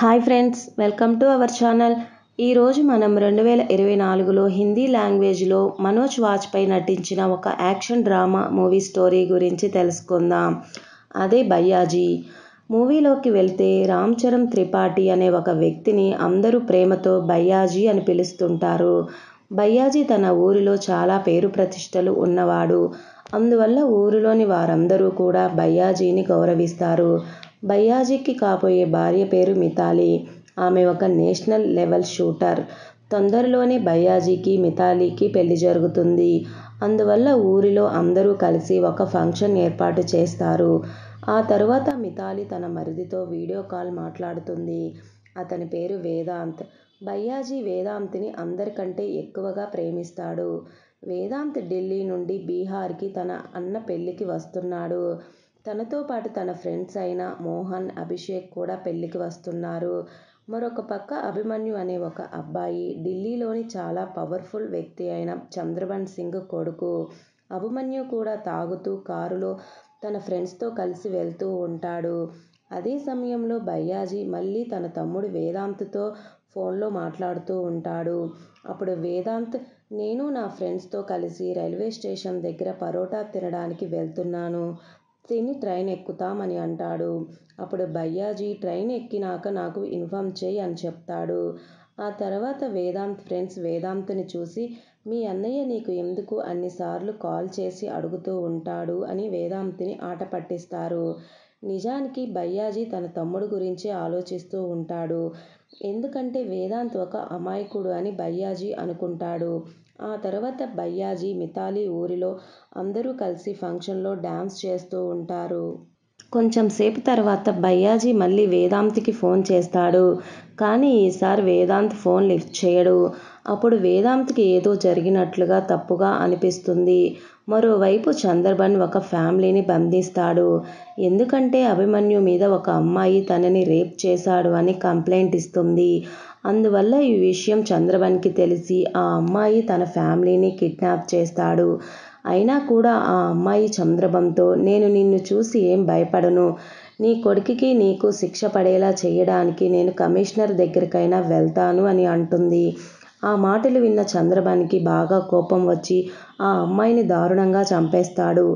Hi friends, welcome to our channel. ఈరోజు మనం 2024లో హిందీ లాంగ్వేజ్లో మనోజ్ వాజ్పేయి నటించిన ఒక యాక్షన్ డ్రామా మూవీ స్టోరీ గురించి తెలుసుకుందాం. అదే భయ్యాజీ. మూవీలోకి వెళ్తే రామ్ చరణ్ త్రిపాఠి అనే ఒక వ్యక్తిని అందరూ ప్రేమతో భయ్యాజీ అని పిలుస్తుంటారు. భయ్యాజీ తన ఊరిలో చాలా పేరు ప్రతిష్టలు ఉన్నవాడు. అందువల్ల ఊరిలోని వారందరూ కూడా భయ్యాజీని గౌరవిస్తారు. భయ్యాజీకి కాబోయే భార్య పేరు మితాలి. ఆమె ఒక నేషనల్ లెవెల్ షూటర్. తొందరలోనే భయ్యాజీకి మితాలీకి పెళ్లి జరుగుతుంది. అందువల్ల ఊరిలో అందరూ కలిసి ఒక ఫంక్షన్ ఏర్పాటు చేస్తారు. ఆ తరువాత మితాలి తన మరిదితో వీడియో కాల్ మాట్లాడుతుంది. అతని పేరు వేదాంత్. భయ్యాజీ వేదాంత్ని అందరికంటే ఎక్కువగా ప్రేమిస్తాడు. వేదాంత్ ఢిల్లీ నుండి బీహార్కి తన అన్న పెళ్లికి వస్తున్నాడు. తనతో పాటు తన ఫ్రెండ్స్ అయిన మోహన్, అభిషేక్ కూడా పెళ్లికి వస్తున్నారు. మరొక పక్క అభిమన్యు అనే ఒక అబ్బాయి ఢిల్లీలోని చాలా పవర్ఫుల్ వ్యక్తి అయిన చంద్రబన్ సింగ్ కొడుకు. అభిమన్యు కూడా తాగుతూ కారులో తన ఫ్రెండ్స్తో కలిసి వెళ్తూ ఉంటాడు. అదే సమయంలో భయ్యాజీ మళ్ళీ తన తమ్ముడు వేదాంత్తో ఫోన్లో మాట్లాడుతూ ఉంటాడు. అప్పుడు వేదాంత్, నేను నా ఫ్రెండ్స్తో కలిసి రైల్వే స్టేషన్ దగ్గర పరోటా తినడానికి వెళ్తున్నాను. తిని ట్రైన్ ఎక్కుతాం అని అంటాడు. అప్పుడు భయ్యాజీ, ట్రైన్ ఎక్కినాక నాకు ఇన్ఫార్మ్ చెయ్యి అని చెప్తాడు. ఆ తర్వాత వేదాంత్ ఫ్రెండ్స్ వేదాంత్ని చూసి, మీ అన్నయ్య నీకు ఎందుకు అన్నిసార్లు కాల్ చేసి అడుగుతూ ఉంటాడు అని వేదాంత్ని ఆట పట్టిస్తారు. నిజానికి భయ్యాజీ తన తమ్ముడు గురించే ఆలోచిస్తూ ఉంటాడు. ఎందుకంటే వేదాంత్ ఒక అమాయకుడు అని భయ్యాజీ అనుకుంటాడు. ఆ తర్వాత భయ్యాజీ, మితాలి ఊరిలో అందరూ కలిసి ఫంక్షన్లో డాన్స్ చేస్తూ ఉంటారు. కొంచెం సేపు తర్వాత భయ్యాజీ మళ్ళీ వేదాంత్కి ఫోన్ చేస్తాడు. కానీ ఈసారి వేదాంత్ ఫోన్ లిఫ్ట్ చేయడు. అప్పుడు వేదాంత్కి ఏదో జరిగినట్లుగా తప్పుగా అనిపిస్తుంది. మరోవైపు చంద్రబన్ ఒక ఫ్యామిలీని బంధిస్తాడు. ఎందుకంటే అభిమన్యు మీద ఒక అమ్మాయి తనని రేప్ చేశాడు అని కంప్లైంట్ ఇస్తుంది. అందువల్ల ఈ విషయం చంద్రబన్కి తెలిసి ఆ అమ్మాయి తన ఫ్యామిలీని కిడ్నాప్ చేస్తాడు. అయినా కూడా ఆ అమ్మాయి చంద్రబన్తో, నేను నిన్ను చూసి ఏం భయపడను. నీ కొడుకుకి నీకు శిక్ష పడేలా చేయడానికి నేను కమిషనర్ దగ్గరికైనా వెళ్తాను అని అంటుంది. ఆ మాటలు విన్న చంద్రబన్కి బాగా కోపం వచ్చి ఆ అమ్మాయిని దారుణంగా చంపేస్తాడు.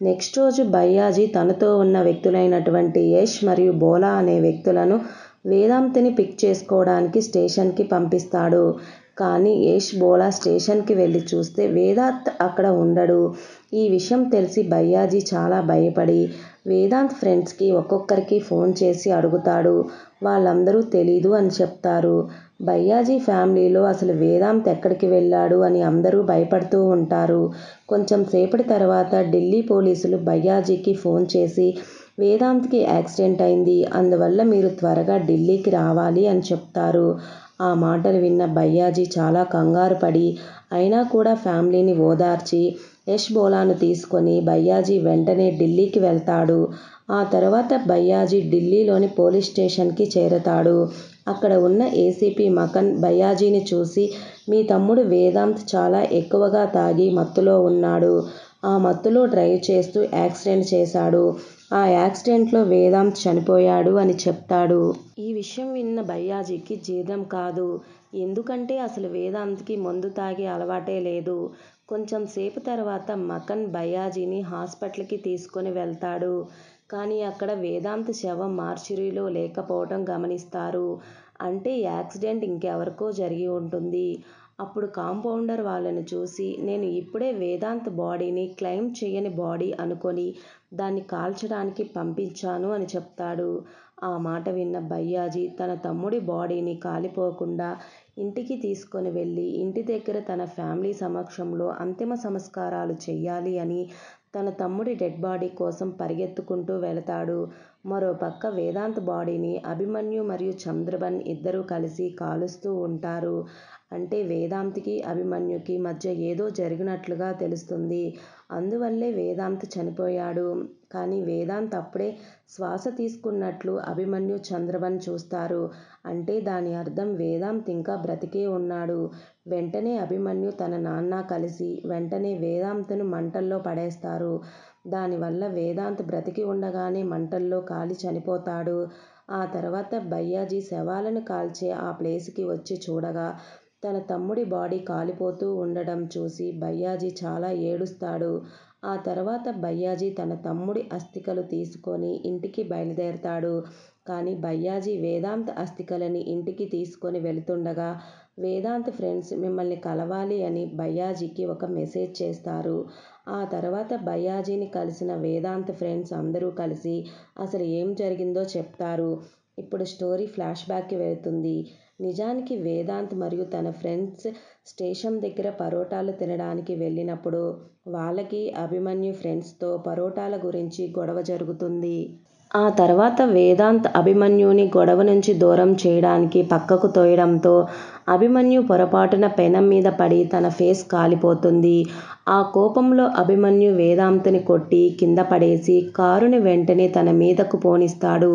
నెక్స్ట్ రోజు భయ్యాజీ తనతో ఉన్న వ్యక్తులైనటువంటి యష్ మరియు బోలా అనే వ్యక్తులను వేదాంత్ని పిక్ చేసుకోవడానికి స్టేషన్కి పంపిస్తాడు. కానీ యష్, బోలా స్టేషన్కి వెళ్ళి చూస్తే వేదాంత్ అక్కడ ఉండడు. ఈ విషయం తెలిసి భయ్యాజీ చాలా భయపడి వేదాంత్ ఫ్రెండ్స్కి ఒక్కొక్కరికి ఫోన్ చేసి అడుగుతాడు. వాళ్ళందరూ తెలీదు అని చెప్తారు. భయ్యాజీ ఫ్యామిలీలో అసలు వేదాంత్ ఎక్కడికి వెళ్ళాడు అని అందరూ భయపడుతూ ఉంటారు. కొంచెం సేపటి తర్వాత ఢిల్లీ పోలీసులు భయ్యాజీకి ఫోన్ చేసి, వేదాంత్కి యాక్సిడెంట్ అయింది, అందువల్ల మీరు త్వరగా ఢిల్లీకి రావాలి అని చెప్తారు. ఆ మాటలు విన్న భయ్యాజీ చాలా కంగారు పడి అయినా కూడా ఫ్యామిలీని ఓదార్చి యష్, బోలాను తీసుకొని భయ్యాజీ వెంటనే ఢిల్లీకి వెళ్తాడు. ఆ తర్వాత భయ్యాజీ ఢిల్లీలోని పోలీస్ స్టేషన్కి చేరతాడు. అక్కడ ఉన్న ఏసీపీ మకన్ భయ్యాజీని చూసి, మీ తమ్ముడు వేదాంత్ చాలా ఎక్కువగా తాగి మత్తులో ఉన్నాడు. ఆ మత్తులో డ్రైవ్ చేస్తూ యాక్సిడెంట్ చేశాడు. ఆ యాక్సిడెంట్లో వేదాంత్ చనిపోయాడు అని చెప్తాడు. ఈ విషయం విన్న భయ్యాజీకి జీర్ణం కాదు. ఎందుకంటే అసలు వేదాంత్కి మందు తాగే అలవాటే లేదు. కొంచెం సేపు తర్వాత మకన్ భయ్యాజీని హాస్పిటల్కి తీసుకొని వెళ్తాడు. కానీ అక్కడ వేదాంత్ శవం మార్చురీలో లేకపోవడం గమనిస్తారు. అంటే యాక్సిడెంట్ ఇంకెవరికో జరిగి ఉంటుంది. అప్పుడు కాంపౌండర్ వాళ్ళని చూసి, నేను ఇప్పుడే వేదాంత్ బాడీని క్లెయిమ్ చేయని బాడీ అనుకొని దాన్ని కాల్చడానికి పంపించాను అని చెప్తాడు. ఆ మాట విన్న భయ్యాజీ తన తమ్ముడి బాడీని కాలిపోకుండా ఇంటికి తీసుకొని వెళ్ళి ఇంటి దగ్గర తన ఫ్యామిలీ సమక్షంలో అంతిమ సంస్కారాలు చెయ్యాలి అని తన తమ్ముడి డెడ్ బాడీ కోసం పరిగెత్తుకుంటూ వెళతాడు. మరోపక్క వేదాంత్ బాడీని అభిమన్యు మరియు చంద్రబన్ ఇద్దరూ కలిసి కాలుస్తూ ఉంటారు. అంటే వేదాంత్కి అభిమన్యుకి మధ్య ఏదో జరిగినట్లుగా తెలుస్తుంది. అందువల్లే వేదాంత్ చనిపోయాడు. కానీ వేదాంత్ అప్పుడే శ్వాస తీసుకున్నట్లు అభిమన్యు, చంద్రబన్ చూస్తారు. అంటే దాని అర్థం వేదాంత్ ఇంకా బ్రతికే ఉన్నాడు. వెంటనే అభిమన్యు తన నాన్న కలిసి వెంటనే వేదాంత్ను మంటల్లో పడేస్తారు. దానివల్ల వేదాంత్ బ్రతికి ఉండగానే మంటల్లో కాలి చనిపోతాడు. ఆ తర్వాత భయ్యాజీ శవాలను కాల్చే ఆ ప్లేస్కి వచ్చి చూడగా తన తమ్ముడి బాడీ కాలిపోతూ ఉండడం చూసి భయ్యాజీ చాలా ఏడుస్తాడు. ఆ తర్వాత భయ్యాజీ తన తమ్ముడి అస్థికలు తీసుకొని ఇంటికి బయలుదేరతాడు. కానీ భయ్యాజీ వేదాంత్ అస్థికలని ఇంటికి తీసుకొని వెళుతుండగా వేదాంత్ ఫ్రెండ్స్ మిమ్మల్ని కలవాలి అని భయ్యాజీకి ఒక మెసేజ్ చేస్తారు. ఆ తర్వాత భయ్యాజీని కలిసిన వేదాంత్ ఫ్రెండ్స్ అందరూ కలిసి అసలు ఏం జరిగిందో చెప్తారు. ఇప్పుడు స్టోరీ ఫ్లాష్ బ్యాక్కి వెళుతుంది. నిజానికి వేదాంత్ మరియు తన ఫ్రెండ్స్ స్టేషన్ దగ్గర పరోటాలు తినడానికి వెళ్ళినప్పుడు వాళ్ళకి అభిమన్యు ఫ్రెండ్స్తో పరోటాల గురించి గొడవ జరుగుతుంది. ఆ తర్వాత వేదాంత్ అభిమన్యుని గొడవ నుంచి దూరం చేయడానికి పక్కకు తోయడంతో అభిమన్యు పొరపాటున పెనం మీద పడి తన ఫేస్ కాలిపోతుంది. ఆ కోపంలో అభిమన్యు వేదాంత్ని కొట్టి కింద పడేసి కారుని వెంటనే తన మీదకు పోనిస్తాడు.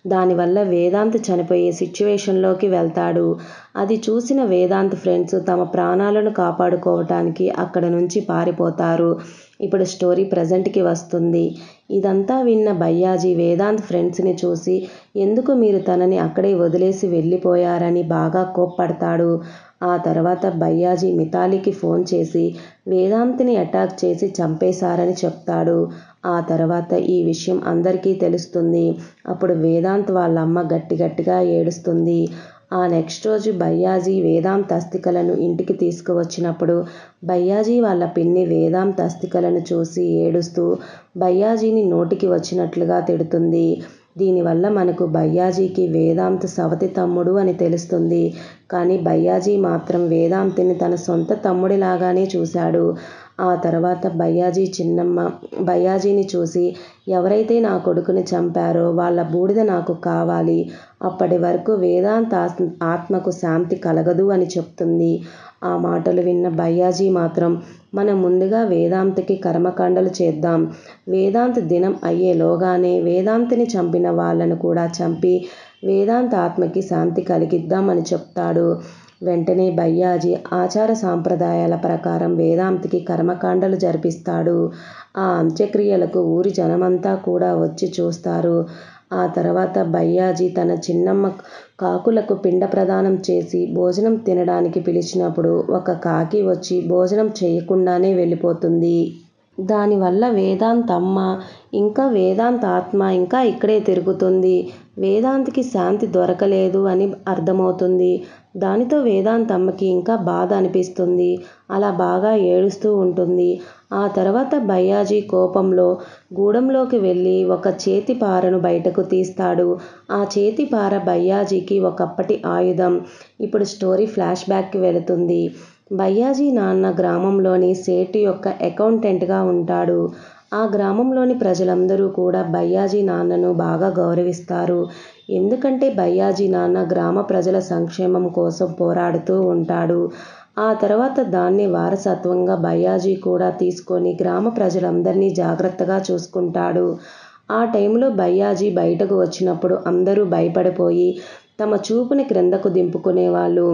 దానివల్ల వేదాంత్ చనిపోయే సిచ్యువేషన్లోకి వెళ్తాడు. అది చూసిన వేదాంత్ ఫ్రెండ్స్ తమ ప్రాణాలను కాపాడుకోవటానికి అక్కడ నుంచి పారిపోతారు. ఇప్పుడు స్టోరీ ప్రజెంట్కి వస్తుంది. ఇదంతా విన్న భయ్యాజీ వేదాంత్ ఫ్రెండ్స్ని చూసి ఎందుకు మీరు తనని అక్కడే వదిలేసి వెళ్ళిపోయారని బాగా కోప్పడతాడు. ఆ తర్వాత భయ్యాజీ మితాలీకి ఫోన్ చేసి వేదాంత్ని అటాక్ చేసి చంపేశారని చెప్తాడు. ఆ తర్వాత ఈ విషయం అందరికీ తెలుస్తుంది. అప్పుడు వేదాంత్ వాళ్ళ అమ్మ గట్టిగా ఏడుస్తుంది. ఆ నెక్స్ట్ రోజు భయ్యాజీ వేదాంత్ అస్థికలను ఇంటికి తీసుకువచ్చినప్పుడు భయ్యాజీ వాళ్ళ పిన్ని వేదాంత్ అస్థికలను చూసి ఏడుస్తూ భయ్యాజీని నోటికి వచ్చినట్లుగా తిడుతుంది. దీనివల్ల మనకు భయ్యాజీకి వేదాంత్ సవతి తమ్ముడు అని తెలుస్తుంది. కానీ భయ్యాజీ మాత్రం వేదాంత్ని తన సొంత తమ్ముడిలాగానే చూశాడు. ఆ తర్వాత భయ్యాజీ చిన్నమ్మ భయ్యాజీని చూసి ఎవరైతే నా కొడుకుని చంపారో వాళ్ళ బూడిద నాకు కావాలి. అప్పటి వరకు వేదాంత్ ఆత్మకు శాంతి కలగదు అని చెప్తుంది. ఆ మాటలు విన్న భయ్యాజీ మాత్రం మనం ముందుగా వేదాంత్కి కర్మకాండలు చేద్దాం. వేదాంత్ దినం అయ్యేలోగానే వేదాంత్ని చంపిన వాళ్ళను కూడా చంపి వేదాంత్ ఆత్మకి శాంతి కలిగిద్దాం అని చెప్తాడు. వెంటనే భయ్యాజీ ఆచార సాంప్రదాయాల ప్రకారం వేదాంత్కి కర్మకాండలు జరిపిస్తాడు. ఆ అంత్యక్రియలకు ఊరి జనమంతా కూడా వచ్చి చూస్తారు. ఆ తర్వాత భయ్యాజీ తన చిన్నమ్మ కాకులకు పిండ ప్రదానం చేసి భోజనం తినడానికి పిలిచినప్పుడు ఒక కాకి వచ్చి భోజనం చేయకుండానే వెళ్ళిపోతుంది. దానివల్ల వేదాంత్ అమ్మ ఇంకా వేదాంత్ ఆత్మ ఇంకా ఇక్కడే తిరుగుతుంది. వేదాంత్కి శాంతి దొరకలేదు అని అర్థమవుతుంది. దానితో వేదాంత్ అమ్మకి ఇంకా బాధ అనిపిస్తుంది. అలా బాగా ఏడుస్తూ ఉంటుంది. ఆ తర్వాత భయ్యాజీ కోపంలో గూడెంలోకి వెళ్ళి ఒక చేతిపారను బయటకు తీస్తాడు. ఆ చేతిపార భయ్యాజీకి ఒకప్పటి ఆయుధం. ఇప్పుడు స్టోరీ ఫ్లాష్ బ్యాక్కి వెళుతుంది. భయ్యాజీ నాన్న గ్రామంలోని సేటు యొక్క అకౌంటెంట్గా ఉంటాడు. ఆ గ్రామంలోని ప్రజలందరూ కూడా భయ్యాజీ నాన్నను బాగా గౌరవిస్తారు. ఎందుకంటే భయ్యాజీ నాన్న గ్రామ ప్రజల సంక్షేమం కోసం పోరాడుతూ ఉంటాడు. ఆ తర్వాత దాన్ని వారసత్వంగా భయ్యాజీ కూడా తీసుకొని గ్రామ ప్రజలందరినీ జాగ్రత్తగా చూసుకుంటాడు. ఆ టైంలో భయ్యాజీ బయటకు వచ్చినప్పుడు అందరూ భయపడిపోయి తమ చూపుని క్రిందకు దింపుకునేవాళ్ళు.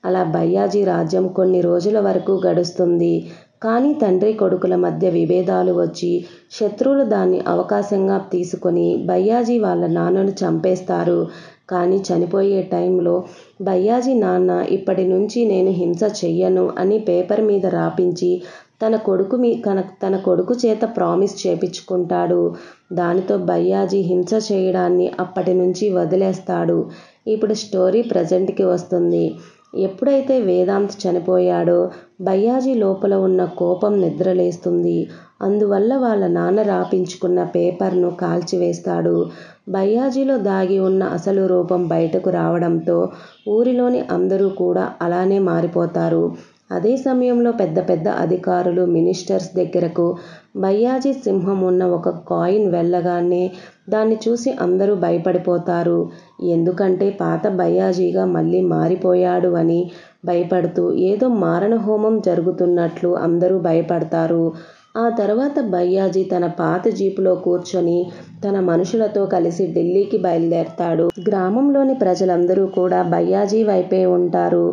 అలా భయ్యాజీ రాజ్యం కొన్ని రోజుల వరకు గడుస్తుంది. కానీ తండ్రి కొడుకుల మధ్య విభేదాలు వచ్చి శత్రువులు దాన్ని అవకాశంగా తీసుకొని భయ్యాజీ వాళ్ళ నాన్నను చంపేస్తారు. కానీ చనిపోయే టైంలో భయ్యాజీ నాన్న ఇప్పటి నుంచి నేను హింస చెయ్యను అని పేపర్ మీద రాపించి తన కొడుకు చేత ప్రామిస్ చేపించుకుంటాడు. దానితో భయ్యాజీ హింస చేయడాన్ని అప్పటి నుంచి వదిలేస్తాడు. ఇప్పుడు స్టోరీ ప్రజెంట్కి వస్తుంది. ఎప్పుడైతే వేదాంత్ చనిపోయాడో భయ్యాజీ లోపల ఉన్న కోపం నిద్రలేస్తుంది. అందువల్ల వాళ్ళ నాన్న రాపించుకున్న పేపర్ను కాల్చివేస్తాడు. భయ్యాజీలో దాగి ఉన్న అసలు రూపం బయటకు రావడంతో ఊరిలోని అందరూ కూడా అలానే మారిపోతారు. అదే సమయంలో పెద్ద పెద్ద అధికారులు మినిస్టర్స్ దగ్గరకు భయ్యాజీ సింహం ఉన్న ఒక కాయిన్ వెళ్ళగానే దాన్ని చూసి అందరూ భయపడిపోతారు. ఎందుకంటే పాత భయ్యాజీగా మళ్ళీ మారిపోయాడు అని భయపడుతూ ఏదో మారణ హోమం జరుగుతున్నట్లు అందరూ భయపడతారు. ఆ తర్వాత భయ్యాజీ తన పాత జీపులో కూర్చొని తన మనుషులతో కలిసి ఢిల్లీకి బయలుదేరతాడు. గ్రామంలోని ప్రజలందరూ కూడా భయ్యాజీ వైపే ఉంటారు.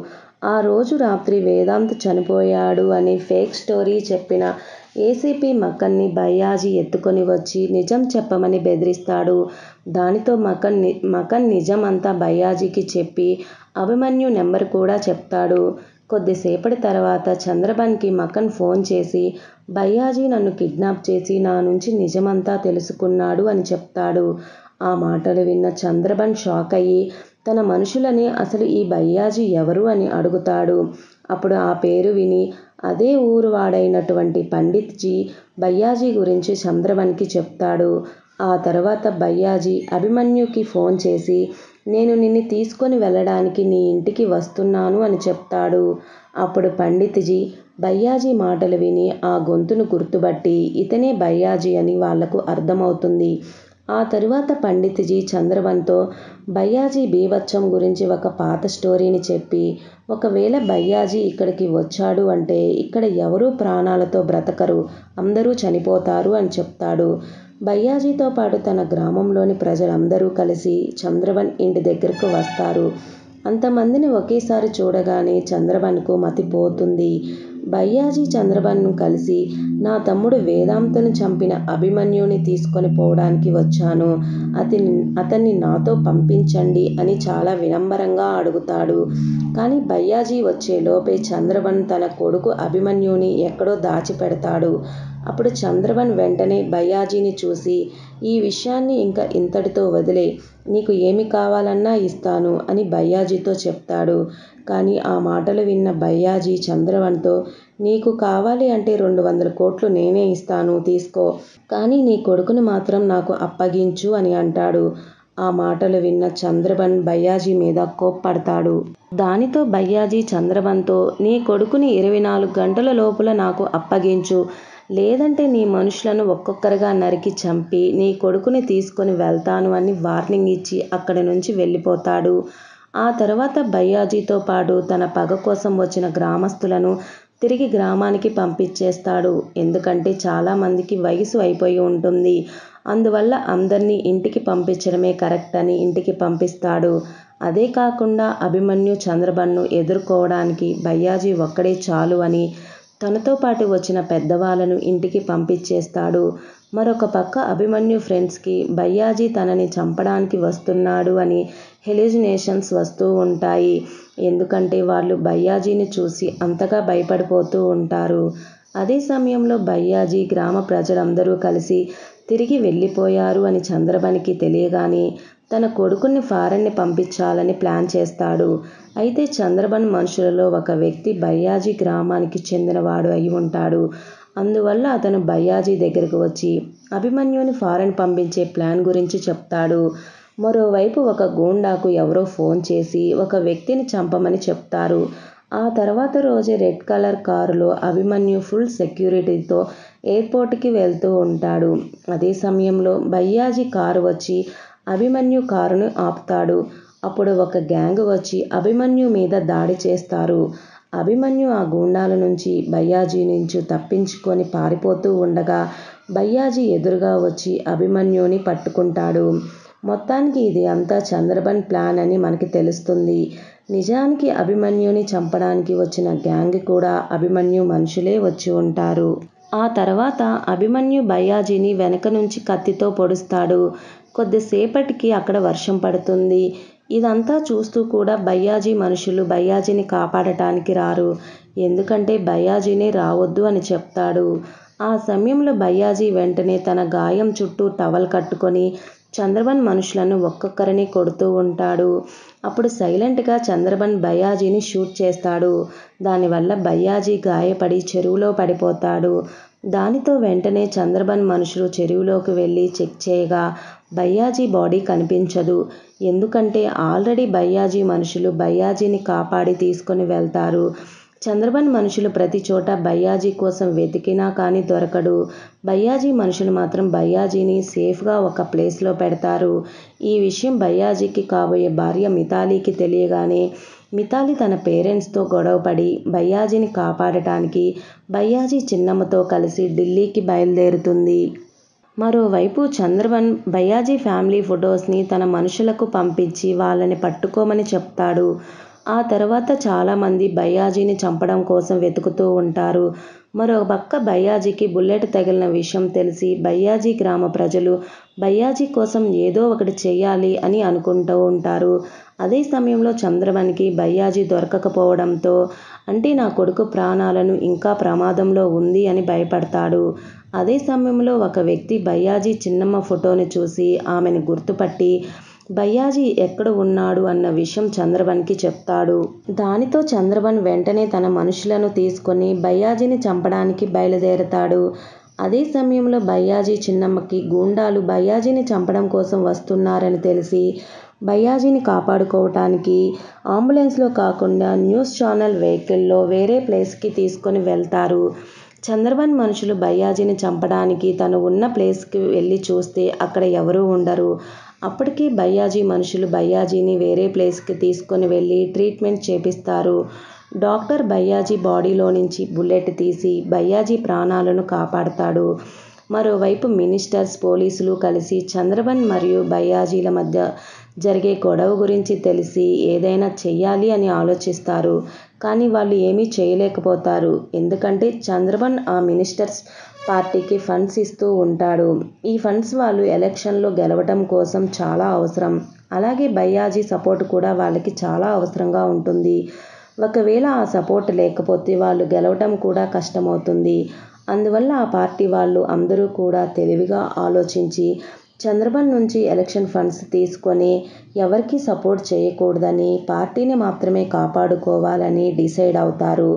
ఆ రోజు రాత్రి వేదాంత్ చనిపోయాడు అని ఫేక్ స్టోరీ చెప్పిన ఏసీపీ మకన్ని భయ్యాజీ ఎత్తుకొని వచ్చి నిజం చెప్పమని బెదిరిస్తాడు. దానితో మకన్ నిజం అంతా భయ్యాజీకి చెప్పి అభిమన్యు నెంబర్ కూడా చెప్తాడు. కొద్దిసేపటి తర్వాత చంద్రబన్కి మకన్ ఫోన్ చేసి భయ్యాజీ నన్ను కిడ్నాప్ చేసి నా నుంచి నిజమంతా తెలుసుకున్నాడు అని చెప్తాడు. ఆ మాటలు విన్న చంద్రబన్ షాక్ అయ్యి తన మనుషులని అసలు ఈ భయ్యాజీ ఎవరు అని అడుగుతాడు. అప్పుడు ఆ పేరు విని అదే ఊరు వాడైనటువంటి పండిత్జీ భయ్యాజీ గురించి చంద్రబన్కి చెప్తాడు. ఆ తర్వాత భయ్యాజీ అభిమన్యుకి ఫోన్ చేసి నేను నిన్ను తీసుకొని వెళ్ళడానికి నీ ఇంటికి వస్తున్నాను అని చెప్తాడు. అప్పుడు పండిత్జీ భయ్యాజీ మాటలు విని ఆ గొంతును గుర్తుపట్టి ఇతనే భయ్యాజీ అని వాళ్లకు అర్థమవుతుంది. ఆ తరువాత పండిత్జీ చంద్రబన్తో భయ్యాజీ బీభత్సం గురించి ఒక పాత స్టోరీని చెప్పి ఒకవేళ భయ్యాజీ ఇక్కడికి వచ్చాడు అంటే ఇక్కడ ఎవరూ ప్రాణాలతో బ్రతకరు, అందరూ చనిపోతారు అని చెప్తాడు. భయ్యాజీతో పాటు తన గ్రామంలోని ప్రజలందరూ కలిసి చంద్రబన్ ఇంటి దగ్గరకు వస్తారు. అంతమందిని ఒకేసారి చూడగానే చంద్రబన్కు మతిపోతుంది. భయ్యాజీ చంద్రబన్ను కలిసి నా తమ్ముడు వేదాంతను చంపిన అభిమన్యుని తీసుకొని పోవడానికి వచ్చాను, అతన్ని నాతో పంపించండి అని చాలా వినమ్రంగా అడుగుతాడు. కానీ భయ్యాజీ వచ్చే లోపే చంద్రబన్ తన కొడుకు అభిమన్యుని ఎక్కడో దాచిపెడతాడు. అప్పుడు చంద్రబన్ వెంటనే భయ్యాజీని చూసి ఈ విషయాన్ని ఇంకా ఇంతటితో వదిలే, నీకు ఏమి కావాలన్నా ఇస్తాను అని భయ్యాజీతో చెప్తాడు. కానీ ఆ మాటలు విన్న భయ్యాజీ చంద్రబన్తో నీకు కావాలి అంటే 200 కోట్లు నేనే ఇస్తాను, తీసుకో, కానీ నీ కొడుకుని మాత్రం నాకు అప్పగించు అని అంటాడు. ఆ మాటలు విన్న చంద్రబన్ భయ్యాజీ మీద కోప్పడతాడు. దానితో భయ్యాజీ చంద్రబన్తో నీ కొడుకుని 24 గంటల లోపల నాకు అప్పగించు, లేదంటే నీ మనుషులను ఒక్కొక్కరుగా నరికి చంపి నీ కొడుకుని తీసుకొని వెళ్తాను అని వార్నింగ్ ఇచ్చి అక్కడి నుంచి వెళ్ళిపోతాడు. ఆ తర్వాత భయ్యాజీతో పాటు తన పగ కోసం వచ్చిన గ్రామస్తులను తిరిగి గ్రామానికి పంపించేస్తాడు. ఎందుకంటే చాలామందికి వయసు అయిపోయి ఉంటుంది, అందువల్ల అందరినీ ఇంటికి పంపించడమే కరెక్ట్ అని ఇంటికి పంపిస్తాడు. అదే కాకుండా అభిమన్యు చంద్రబన్ను ఎదుర్కోవడానికి భయ్యాజీ ఒక్కడే చాలు అని తనతో పాటు వచ్చిన పెద్దవాళ్ళను ఇంటికి పంపించేస్తాడు. మరొక పక్క అభిమన్యు ఫ్రెండ్స్కి భయ్యాజీ తనని చంపడానికి వస్తున్నాడు అని హెల్యూసినేషన్స్ వస్తూ ఉంటాయి. ఎందుకంటే వాళ్ళు భయ్యాజీని చూసి అంతగా భయపడిపోతూ ఉంటారు. అదే సమయంలో భయ్యాజీ గ్రామ ప్రజలందరూ కలిసి తిరిగి వెళ్ళిపోయారు అని చంద్రబన్కి తెలియగానే తన కొడుకుని ఫారెన్ని పంపించాలని ప్లాన్ చేస్తాడు. అయితే చంద్రబన్ మనుషులలో ఒక వ్యక్తి భయ్యాజీ గ్రామానికి చెందినవాడు అయి ఉంటాడు. అందువల్ల అతను భయ్యాజీ దగ్గరకు వచ్చి అభిమన్యుని ఫారెన్ పంపించే ప్లాన్ గురించి చెప్తాడు. మరోవైపు ఒక గూండాకు ఎవరో ఫోన్ చేసి ఒక వ్యక్తిని చంపమని చెప్తారు. ఆ తర్వాత రోజే రెడ్ కలర్ కారులో అభిమన్యు ఫుల్ సెక్యూరిటీతో ఎయిర్పోర్ట్కి వెళ్తూ ఉంటాడు. అదే సమయంలో భయ్యాజీ కారు వచ్చి అభిమన్యు కారును ఆపుతాడు. అప్పుడు ఒక గ్యాంగ్ వచ్చి అభిమన్యు మీద దాడి చేస్తారు. అభిమన్యు ఆ గూండాల నుంచి భయ్యాజీ నుంచి తప్పించుకొని పారిపోతూ ఉండగా భయ్యాజీ ఎదురుగా వచ్చి అభిమన్యుని పట్టుకుంటాడు. మొత్తానికి ఇది అంతా చంద్రబన్ ప్లాన్ అని మనకి తెలుస్తుంది. నిజానికి అభిమన్యుని చంపడానికి వచ్చిన గ్యాంగ్ కూడా అభిమన్యు మనుషులే వచ్చి ఉంటారు. ఆ తర్వాత అభిమన్యు భయ్యాజీని వెనక నుంచి కత్తితో పొడుస్తాడు. కొద్దిసేపటికి అక్కడ వర్షం పడుతుంది. ఇదంతా చూస్తూ కూడా భయ్యాజీ మనుషులు భయ్యాజీని కాపాడటానికి రారు. ఎందుకంటే భయ్యాజీనే రావద్దు అని చెప్తాడు. ఆ సమయంలో భయ్యాజీ వెంటనే తన గాయం చుట్టూ టవల్ కట్టుకొని చంద్రబన్ మనుషులను ఒక్కొక్కరిని కొడుతూ ఉంటాడు. అప్పుడు సైలెంట్గా చంద్రబన్ భయ్యాజీని షూట్ చేస్తాడు. దానివల్ల భయ్యాజీ గాయపడి చెరువులో పడిపోతాడు. దానితో వెంటనే చంద్రబన్ మనుషులు చెరువులోకి వెళ్ళి చెక్ చేయగా భయ్యాజీ బాడీ కనిపించదు. ఎందుకంటే ఆల్రెడీ భయ్యాజీ మనుషులు భయ్యాజీని కాపాడి తీసుకొని వెళ్తారు. చంద్రబన్ మనుషులు ప్రతి చోట భయ్యాజీ కోసం వెతికినా కానీ దొరకడు. భయ్యాజీ మనుషులు మాత్రం భయ్యాజీని సేఫ్గా ఒక ప్లేస్లో పెడతారు. ఈ విషయం భయ్యాజీకి కాబోయే భార్య మితాలీకి తెలియగానే మితాలి తన పేరెంట్స్తో గొడవపడి భయ్యాజీని కాపాడటానికి భయ్యాజీ చిన్నమ్మతో కలిసి ఢిల్లీకి బయలుదేరుతుంది. మరోవైపు చంద్రబన్ భయ్యాజీ ఫ్యామిలీ ఫొటోస్ని తన మనుషులకు పంపించి వాళ్ళని పట్టుకోమని చెప్తాడు. ఆ తర్వాత చాలామంది భయ్యాజీని చంపడం కోసం వెతుకుతూ ఉంటారు. మరో పక్క భయ్యాజీకి బుల్లెట్ తగిలిన విషయం తెలిసి భయ్యాజీ గ్రామ ప్రజలు భయ్యాజీ కోసం ఏదో ఒకటి చెయ్యాలి అని అనుకుంటూ ఉంటారు. అదే సమయంలో చంద్రబన్కి భయ్యాజీ దొరకకపోవడంతో అంటే నా కొడుకు ప్రాణాలను ఇంకా ప్రమాదంలో ఉంది అని భయపడతాడు. అదే సమయంలో ఒక వ్యక్తి భయ్యాజీ చిన్నమ్మ ఫోటోని చూసి ఆమెను గుర్తుపట్టి భయ్యాజీ ఎక్కడ ఉన్నాడు అన్న విషయం చంద్రబన్కి చెప్తాడు. దానితో చంద్రబన్ వెంటనే తన మనుషులను తీసుకొని భయ్యాజీని చంపడానికి బయలుదేరతాడు. అదే సమయంలో భయ్యాజీ చిన్నమ్మకి గూండాలు భయ్యాజీని చంపడం కోసం వస్తున్నారని తెలిసి భయ్యాజీని కాపాడుకోవటానికి అంబులెన్స్లో కాకుండా న్యూస్ ఛానల్ వెహికల్లో వేరే ప్లేస్కి తీసుకొని వెళ్తారు. చంద్రబన్ మనుషులు భయ్యాజీని చంపడానికి తను ఉన్న ప్లేస్కి వెళ్ళి చూస్తే అక్కడ ఎవరూ ఉండరు. అప్పటికి భయ్యాజీ మనుషులు భయ్యాజీని వేరే ప్లేస్కి తీసుకొని వెళ్ళి ట్రీట్మెంట్ చేపిస్తారు. డాక్టర్ భయ్యాజీ బాడీలో నుంచి బుల్లెట్ తీసి భయ్యాజీ ప్రాణాలను కాపాడతాడు. మరోవైపు మినిస్టర్స్, పోలీసులు కలిసి చంద్రబన్ మరియు భయ్యాజీల మధ్య జరిగే గొడవ గురించి తెలిసి ఏదైనా చెయ్యాలి అని ఆలోచిస్తారు. కానీ వాళ్ళు ఏమీ చేయలేకపోతారు. ఎందుకంటే చంద్రబన్ ఆ మినిస్టర్స్ పార్టీకి ఫండ్స్ ఇస్తూ ఉంటాడు. ఈ ఫండ్స్ వాళ్ళు ఎలక్షన్లో గెలవటం కోసం చాలా అవసరం. అలాగే భయ్యాజీ సపోర్ట్ కూడా వాళ్ళకి చాలా అవసరంగా ఉంటుంది. ఒకవేళ ఆ సపోర్ట్ లేకపోతే వాళ్ళు గెలవటం కూడా కష్టమవుతుంది. అందువల్ల ఆ పార్టీ వాళ్ళు అందరూ కూడా తెలివిగా ఆలోచించి చంద్రబన్ నుంచి ఎలక్షన్ ఫండ్స్ తీసుకొని ఎవరికీ సపోర్ట్ చేయకూడదని, పార్టీని మాత్రమే కాపాడుకోవాలని డిసైడ్ అవుతారు.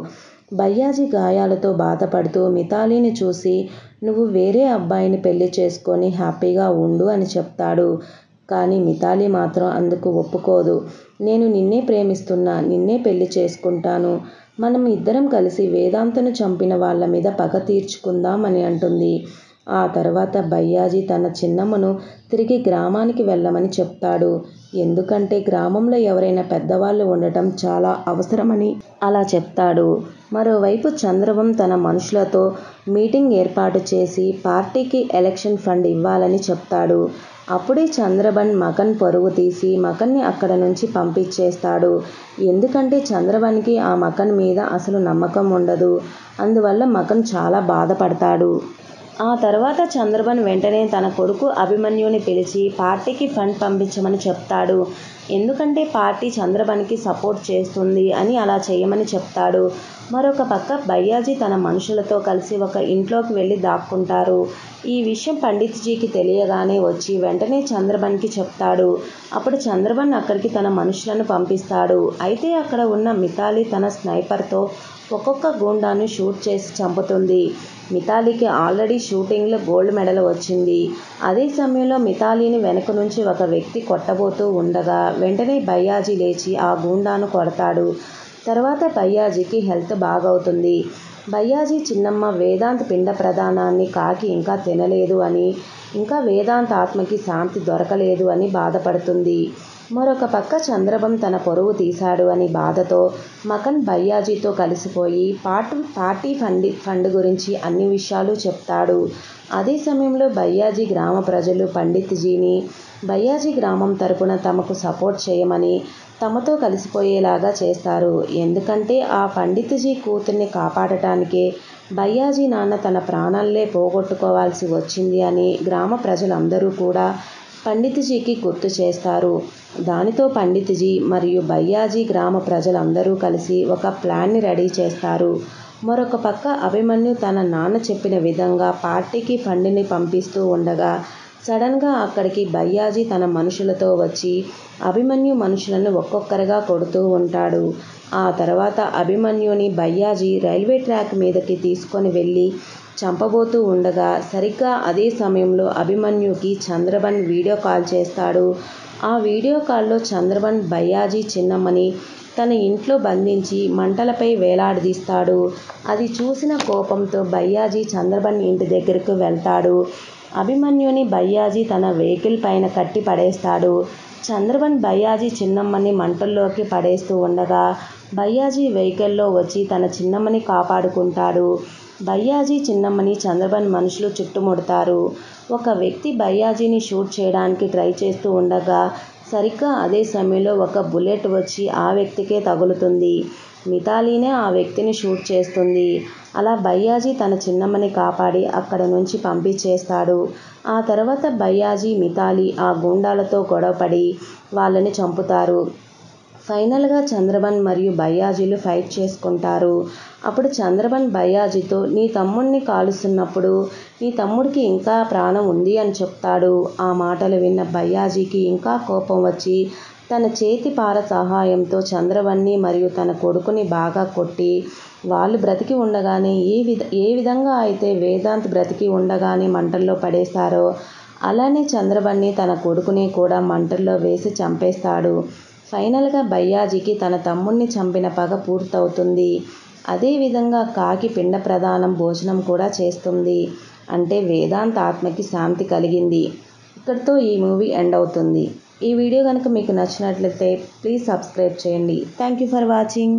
భయ్యాజీ గాయాలతో బాధపడుతూ మితాలీని చూసి నువ్వు వేరే అబ్బాయిని పెళ్లి చేసుకొని హ్యాపీగా ఉండు అని చెప్తాడు. కానీ మితాలీ మాత్రం అందుకు ఒప్పుకోదు. నేను నిన్నే ప్రేమిస్తున్నా, నిన్నే పెళ్లి చేసుకుంటాను. మనం ఇద్దరం కలిసి వేదాంతను చంపిన వాళ్ళ మీద పగ తీర్చుకుందాం అని అంటుంది. ఆ తర్వాత భయ్యాజీ తన చిన్నమ్మను తిరిగి గ్రామానికి వెళ్ళమని చెప్తాడు. ఎందుకంటే గ్రామంలో ఎవరైనా పెద్దవాళ్ళు ఉండటం చాలా అవసరమని అలా చెప్తాడు. మరోవైపు చంద్రబన్ తన మనుషులతో మీటింగ్ ఏర్పాటు చేసి పార్టీకి ఎలక్షన్ ఫండ్ ఇవ్వాలని చెప్తాడు. అప్పుడే చంద్రబన్ మకన్ పరువు తీసి మకన్ని అక్కడ నుంచి పంపించేస్తాడు. ఎందుకంటే చంద్రబన్కి ఆ మకన్ మీద అసలు నమ్మకం ఉండదు. అందువల్ల మకన్ చాలా బాధపడతాడు. ఆ తర్వాత చంద్రబన్ వెంటనే తన కొడుకు అభిమన్యుని పిలిచి పార్టీకి ఫండ్ పంపించమని చెప్తాడు. ఎందుకంటే పార్టీ చంద్రబన్కి సపోర్ట్ చేస్తుంది అని అలా చేయమని చెప్తాడు. మరొక పక్క భయ్యాజీ తన మనుషులతో కలిసి ఒక ఇంట్లోకి వెళ్ళి దాక్కుంటారు. ఈ విషయం పండిత్జీకి తెలియగానే వచ్చి వెంటనే చంద్రబన్కి చెప్తాడు. అప్పుడు చంద్రబన్ అక్కడికి తన మనుషులను పంపిస్తాడు. అయితే అక్కడ ఉన్న మితాలీ తన స్నైపర్తో ఒక్కొక్క గూండాను షూట్ చేసి చంపుతుంది. మితాలీకి ఆల్రెడీ షూటింగ్లో గోల్డ్ మెడల్ వచ్చింది. అదే సమయంలో మితాలీని వెనక నుంచి ఒక వ్యక్తి కొట్టబోతూ ఉండగా వెంటనే భయ్యాజీ లేచి ఆ గూండాను కొడతాడు. తర్వాత భయ్యాజీకి హెల్త్ బాగవుతుంది. భయ్యాజీ చిన్నమ్మ వేదాంత్ పిండ ప్రదానాన్ని కాకి ఇంకా తినలేదు అని, ఇంకా వేదాంత్ ఆత్మకి శాంతి దొరకలేదు అని బాధపడుతుంది. మరొక పక్క చంద్రబన్ తన పరువు తీశాడు అని బాధతో మకన్ భయ్యాజీతో కలిసిపోయి పార్టీ ఫండ్ గురించి అన్ని విషయాలు చెప్తాడు. అదే సమయంలో భయ్యాజీ గ్రామ ప్రజలు పండిత్జీని భయ్యాజీ గ్రామం తరపున తమకు సపోర్ట్ చేయమని, తమతో కలిసిపోయేలాగా చేస్తారు. ఎందుకంటే ఆ పండిత్జీ కూతుర్ని కాపాడటానికే భయ్యాజీ నాన్న తన ప్రాణాలే పోగొట్టుకోవాల్సి వచ్చింది అని గ్రామ ప్రజలందరూ కూడా పండిత్జీకి గుర్తు చేస్తారు. దానితో పండిత్జీ మరియు భయ్యాజీ గ్రామ ప్రజలందరూ కలిసి ఒక ప్లాన్ని రెడీ చేస్తారు. మరొక పక్క అభిమన్యు తన నాన్న చెప్పిన విధంగా పార్టీకి ఫండ్ని పంపిస్తూ ఉండగా సడన్గా అక్కడికి భయ్యాజీ తన మనుషులతో వచ్చి అభిమన్యు మనుషులను ఒక్కొక్కరుగా కొడుతూ ఉంటాడు. ఆ తర్వాత అభిమన్యుని భయ్యాజీ రైల్వే ట్రాక్ మీదకి తీసుకొని వెళ్ళి చంపబోతూ ఉండగా సరిగ్గా అదే సమయంలో అభిమన్యుకి చంద్రబన్ వీడియో కాల్ చేస్తాడు. ఆ వీడియో కాల్లో చంద్రబన్ భయ్యాజీ చిన్నమ్మని తన ఇంట్లో బంధించి మంటలపై వేలాడదీస్తాడు. అది చూసిన కోపంతో భయ్యాజీ చంద్రబన్ ఇంటి దగ్గరకు వెళ్తాడు. అభిమన్యుని భయ్యాజీ తన వెహికల్ పైన కట్టి పడేస్తాడు. చంద్రబన్ భయ్యాజీ చిన్నమ్మని మంటల్లోకి పడేస్తూ ఉండగా భయ్యాజీ వెహికల్లో వచ్చి తన చిన్నమ్మని కాపాడుకుంటాడు. భయ్యాజీ చిన్నమ్మని చంద్రబన్ మనుషులు చుట్టుముడతారు. ఒక వ్యక్తి భయ్యాజీని షూట్ చేయడానికి ట్రై చేస్తూ ఉండగా సరిగ్గా అదే సమయంలో ఒక బుల్లెట్ వచ్చి ఆ వ్యక్తికే తగులుతుంది. మితాలీనే ఆ వ్యక్తిని షూట్ చేస్తుంది. అలా భయ్యాజీ తన చిన్నమ్మని కాపాడి అక్కడ నుంచి పంపించేస్తాడు. ఆ తర్వాత భయ్యాజీ, మితాలీ ఆ గూండాలతో గొడవపడి వాళ్ళని చంపుతారు. ఫైనల్గా చంద్రబన్ మరియు భయ్యాజీలు ఫైట్ చేసుకుంటారు. అప్పుడు చంద్రబన్ భయ్యాజీతో నీ తమ్ముడిని కాలుస్తున్నప్పుడు నీ తమ్ముడికి ఇంకా ప్రాణం ఉంది అని చెప్తాడు. ఆ మాటలు విన్న భయ్యాజీకి ఇంకా కోపం వచ్చి తన చేతి పార సహాయంతో చంద్రబన్ని మరియు తన కొడుకుని బాగా కొట్టి వాళ్ళు బ్రతికి ఉండగానే ఏ విధంగా అయితే వేదాంత్ బ్రతికి ఉండగానే మంటల్లో పడేశారో అలానే చంద్రబన్ని తన కొడుకుని కూడా మంటల్లో వేసి చంపేస్తాడు. ఫైనల్గా భయ్యాజీకి తన తమ్ముణ్ణి చంపిన పగ పూర్తవుతుంది. అదేవిధంగా కాకి పిండ ప్రదానం భోజనం కూడా చేస్తుంది. అంటే వేదాంత్ ఆత్మకి శాంతి కలిగింది. ఇక్కడితో ఈ మూవీ ఎండ్ అవుతుంది. ఈ వీడియో కనుక మీకు నచ్చినట్లయితే ప్లీజ్ సబ్స్క్రైబ్ చేయండి. Thank you for watching.